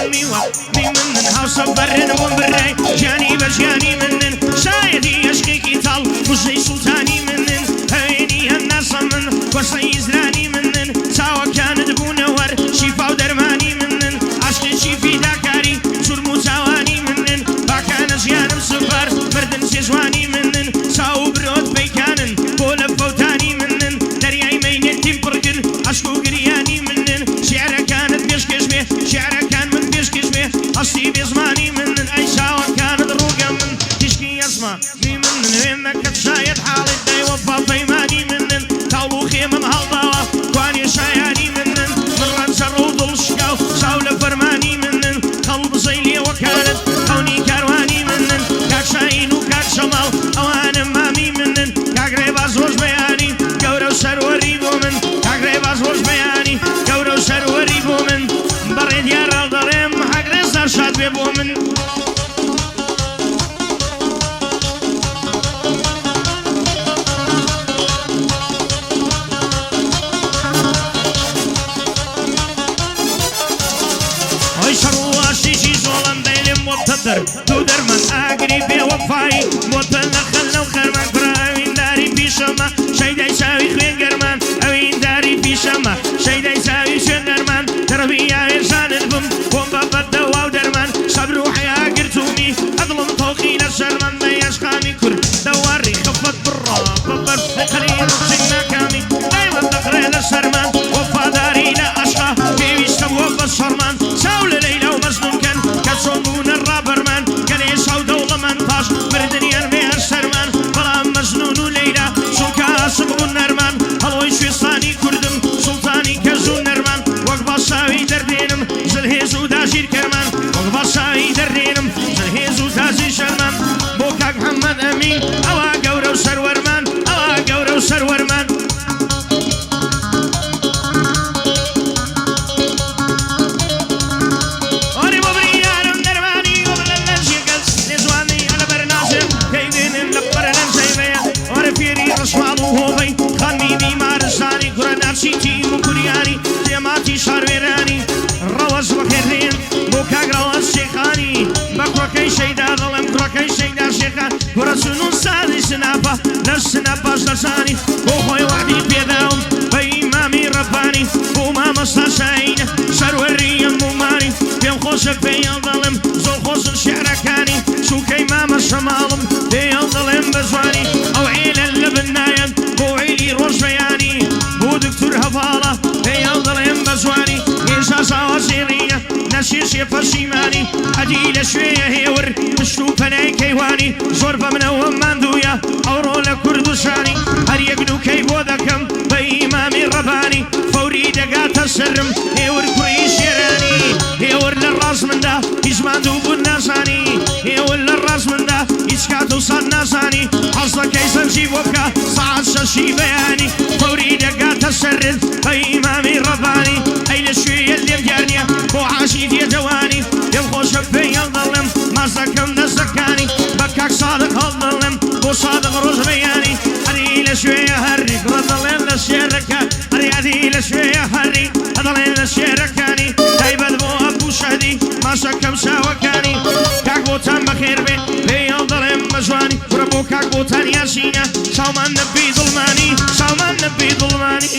هەڵمی وەقتی منن هاوسەبەرن بۆم بڕێ گیانی بە ژیانی منن شایەتی عشقێکی تاڵ کوژەی سوڵتانی منن هەوێنی هەنداسە من کۆسەی ئیزرانی منن چاوەکانت بوونەوەر شیفا و دەرمانی منن عشقێکی فیداکاری جورم و چاوانی منن باکانە ژیانم سوپەر مردن سێژوانی منن چاو و برۆت پەیکانن بۆ لە فەوتانی منن دەریای مەینێتیم پڕکرد عشق و گریانی منن شیعرەکانت پێشکەش بێ شیعرەکان من پێشکەش بێ هەستی بێزمانی منن ئەی چاوەکانت ڕووگە من تیشکی ئەزمانی منن وێنەکەت شاید حاڵت دەیوەفا پەیمانی منن تاڵ و خێمەم هەڵداوە توانێ شایانی منن من ڕەنجەڕ و دڵشکا و چاو لە فەرمانی منن هەڵبزەی لێوەکانت ئەونی کاروانی منن کاک شاهین و کاک شەماڵ ئەوانە مامی منن کاک ڕێباز ڕۆژ بەیانی گەورە و سەروەری بۆ من کاک ڕێباز ڕۆژ بەیانی گەورە و سەروەری بۆ من بەڕێ دیارڕ دەڵێم حەق ڕێزدار شاد بێ بۆ من تو درمان ئاگری بێوەفایی بۆتە نەخەل لەو خەرمان کوڕە ئەوینداری پیشەمە شەیدای چاوی خوێنگەرمان ئەوینداری پیشەمە شەیدای چاوی خوێنگەرمان دەڕەبی یاوێژانت بم بۆم بە بەدەوا و دەرمان سەبر و حیا گرتومی ئەدڵم تۆقی لە شەرمەندە یاشقامی کورد دەواری خەفەت بڕا بەبەر خەلی ڕوچین ناکامی دایوە دەقڕێ لە شەرمان وەفاداری لە عەشقا پێویستە بۆ بە شەڕمان چاو لە لەیلا و مەجنونکەن کە چۆن بوونە ڕابەرمان گەلێشا و دەوڵەمەند پاش مردنیان بێ سەرمان بەڵام مەجنون و لەیلا چونکە عاشق بوون نەرمان هەڵۆی شوێستانی کوردم سوڵتانی کەژ و نەرمان وەک باشاوی دەردێنم زلهێز و داژیر کەرمان وەک باشاوی دەردێنم زلهێز و داژیر شەرمان بۆ کاک محەممەد ئەمین ئەوە گەورە و سەروەرمان ئەوە گەورە و سەروەرمان چیتی و کوریانی دێماتی شارێرانی ڕەوەز بەخێرێن بۆ کاک ڕەوەز شێخانی بە کوڕەکەی شەیدا دەڵێم کوڕەکەی شەیدا شێخان کوڕە چونون سادی سناپە لەر سناپاش دەزانی بۆ خۆی وەعدی پێداوم بە ئیمامی ڕەبانی بۆ مامەستا شاهینە سەروەریەم بوومانی پێم خۆشە پێیان دەڵێم زۆر خۆشن شێعرەکانی چووکەی مامە شەماڵم پێیان دەڵێم بە جوانی ئەو عێلە لە بنایەن بۆ عێلی ڕۆژبەیانی بۆ دکتور هەڤاڵە پێیان دەڵێم بە جوانی هێشا چاوە زێڕینە نەشێشێ پەشیمانی ئەدی لە شوێیە هێور پشت و پەنای کەیوانی زۆر بە منەوە ماندوویە ئەوڕۆ لە کوردستانی هەر یەک نوکەی بۆ دەکەم بە ئیمامی ڕەبانی فەوری دەگاتە سەرم هێور کوڕی شێرانی هێور لە ڕاست مندا هیچ ماندوو بوون نازانی هێور لە ڕاست مندا هیچ کات و سەد نازانی حەز دەکەی سەرجی بۆ بکە سەعات شەشی بەیانی فەوری دەگاتە سەرت بە ئیمامی ڕەبانی ئەی لە شوێیە لێم دیار نییە بۆ عاشی دێدەوانی دێم خۆشە پێیان دەڵێم ماز دەکەم دەستەکانی بە کاک سادق هەڵ دەڵێم بۆ سادق ڕۆژ بەیانی هەری لە شوێیە هەری گڕە دەڵێن لە شێرەکە هەریادی لە شوێیە هەری هەدەڵێن لە شێرەکانی تایبەت بۆ ئەبوو شەهدی ماشەکەم چاوەکانی کاک بۆتان بەخێر بێ پێیان دەڵێم بە جوانی کوڕە بۆ کاک بۆتان یاشینە چاومان نەبی دڵمانی چاومان نەبی دڵمانی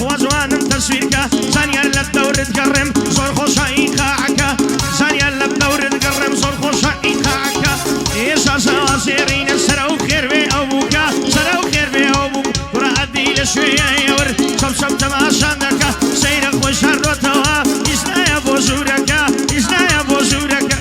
خوازوانم تصویرکە زانیان لە دەورت گەڕێم زۆر خۆشە ئیقاعەکە زانیان لە دەورت گەڕێم زۆر خۆشە ئیقاعەکە ئێشا زەوازێڕینە سەرە و خێربێ ئەو بووکە سەرە و خێربێ ئەو بوو کوڕە ئەدی لە شوێیەوەر شەم تەماشان دەکە سەیرە خۆی شاردۆتەوە هیچ نایە بۆ ژوورەکە هیچ نایە بۆ ژوورەکە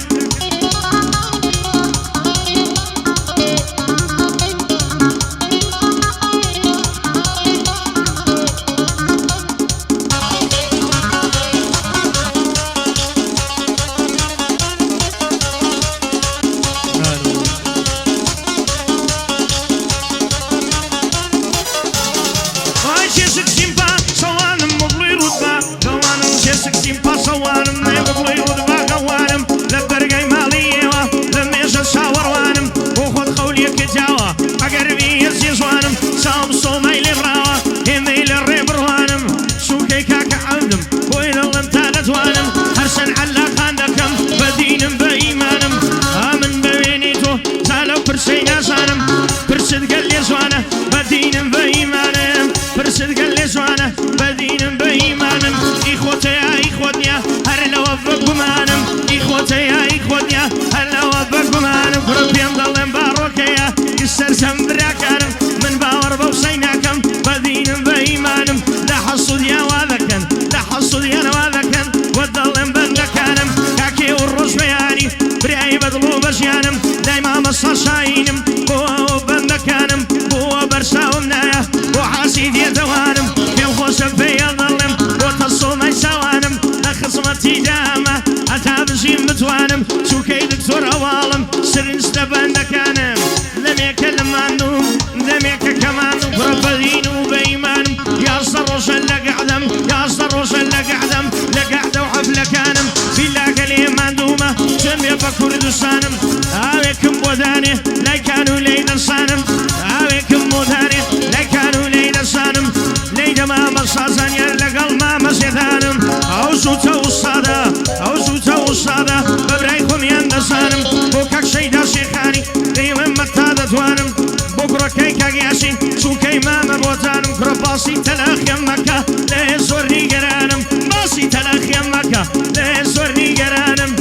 كردستانم هاويكم بوداني لا كانوا لينا صانم هاويكم بوداني لا كانوا لينا صانم لينا ما مصازن يرلقل ما مسيثانم أوزوتا وصادا أوزوتا وصادا ببرايكم يندسانم بوكاك شيدا شيخاني ديما متادا توانم بكرة كيكا قياسي شو كي ماما بوتانم كرباسي تلاخ يمكا ليزورني قرانم باسي تلاخ يمكا ليزورني قرانم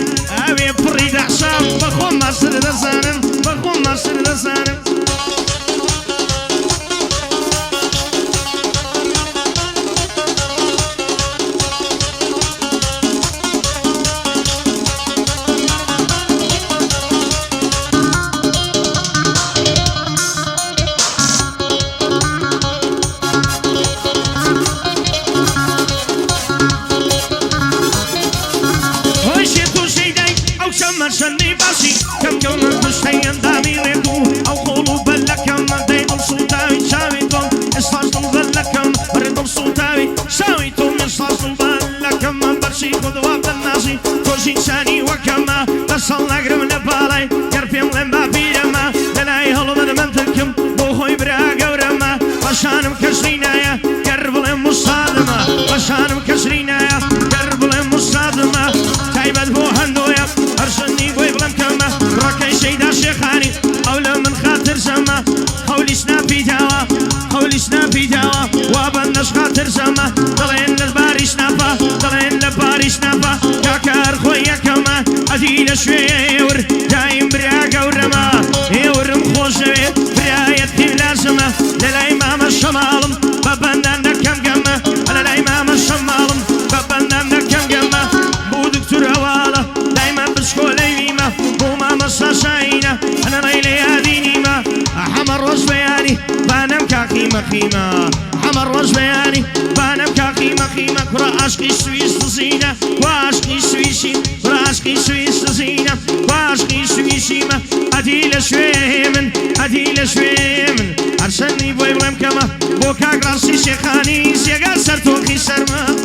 أبي بريد عشام بخون مصر دسانم بخون مصر دسانم شني باسي كم يوم مشتين دامي لكو أو قولوا بلكم ديدل صوتاوي شاويتم إصلاصل بلكم ردل صوتاوي شاويتم إصلاصل بلكم برشي خذوا بالناسي كوشي شاني وكما بس الله قرم لبالاي قربين لما بيرما للاي هلو من منتكم بوخوي براغا ورما بشانم كشرينايا قرب لمصادمة بشانم كشرينايا قرب لمصادمة تايبت بوهندويا أرسلني ويبلم كما راكي شيدا شيخاني أولا من خاطر سما خوليشنا في جوا خوليشنا في جوا وابنش خاطر سما طلعين للباريش نافا طلعين للباريش نافا كاكار خويا كما أدينا شويور دايم برياقا ورما يورم خوشوي براية لازمة للإمام الشمالم بابنا كم قمة على الإمام الشمالم بابنا كم قمة بو دكتور هوالا دايما بسكوليما بوما مصاصاينا أنا ليلي هادينيما حمر رزبياني بانم كاقيمة قيمة حمر رزبياني بانم كاقيمة قيمة كرا عشقي سويس تزينة وعشقي سويسي كرا عشقي سويس تزينة وعشقي سويسيما أديل شويمن أديل شويمن أرسلني بوي بلم كما بوكاك راسي شيخاني سيقا سرتوكي سرما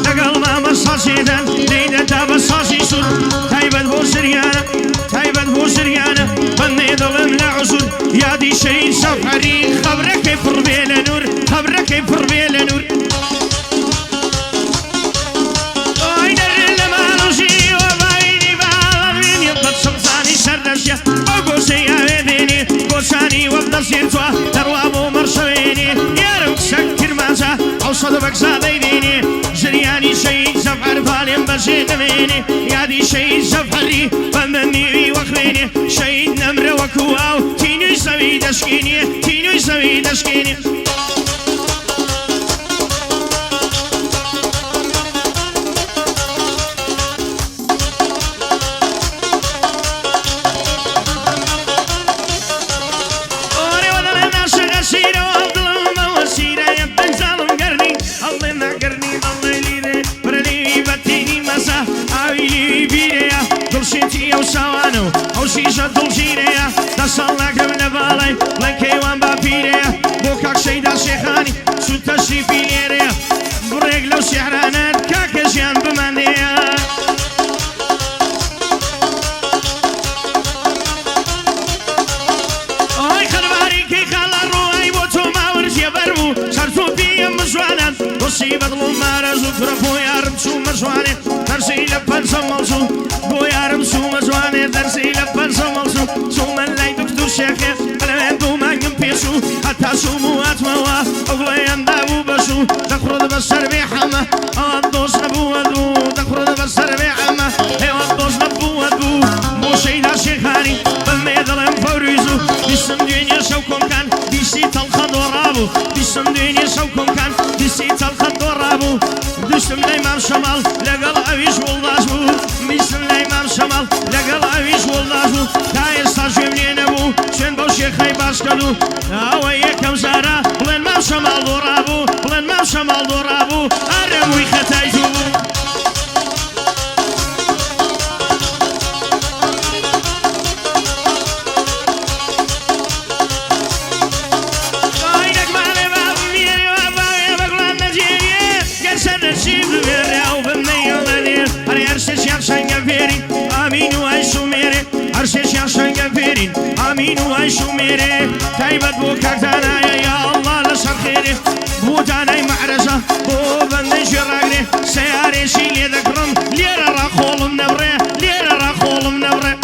لقل ما مصاصيدا ليدا دابا صاصي سود تايبت بوسريانا تايبت بوسريانا بني ظلم لا عسود يا دي شيء سفري خبرك كيف ربيل نور خبرك كيف ربيل نور وين المالوشي وبايني بالمين يبقى سلطاني سردشيا وقوسي يا بيديني قوساني وابدا سيرتوا تروابو مرشويني يا رب سكر مازا او صدبك زاديني جرياني شيء سفر بالين بسيط مني يا دي شيء سفري بمني وخويني شيء نمر وكواو تينو يسوي دشكيني تينو يسوي دشكيني او شيشه دولجيريا تصلك من بالي لكي وان بابيريا بوكاك شيدا شيخاني شو تشريفي ليريا بريق لو شعرانات كاك جيان بمانيا اي خرباري كي خالا روحي بوتو ما ورجي بربو شرطو بيا مجوانا تصيبت لومارزو كرفو يا رب شو مجواني ترسي لبن سموزو بو يا رب شو مجواني ترسي لبن سموزو شو من لاي دكتور شيخي قلبين ما ينبيشو حتى شو موات موا اغلي اندابو بشو تخرج بسر بحما الدوس نبو ودو تخرج بسر بحما الدوس نبو ودو بو شيدا شيخاني بالميدلم فوريزو بسم دنيا شوكم كان بيسي تلخد ورابو بسم دنيا شوكم كان بيسي تلخد ورابو بسم الامام شمال لقل اويش والداشبو بسم الامام شمال لقل اويش والداشبو تاي استاجم لينبو شن بو شيخي باشكلو اويكم زارا بلن مام شمال دورابو بلن مام شمال دورابو ارموي ختايزو امين وعيشو ميري تايبت بوكاك دانايا يا الله لشر خيري بو داناي معرزة بو بندي جراغري سياري شي لي ذكرم ليرا را خولم نبري ليرا را خولم نبري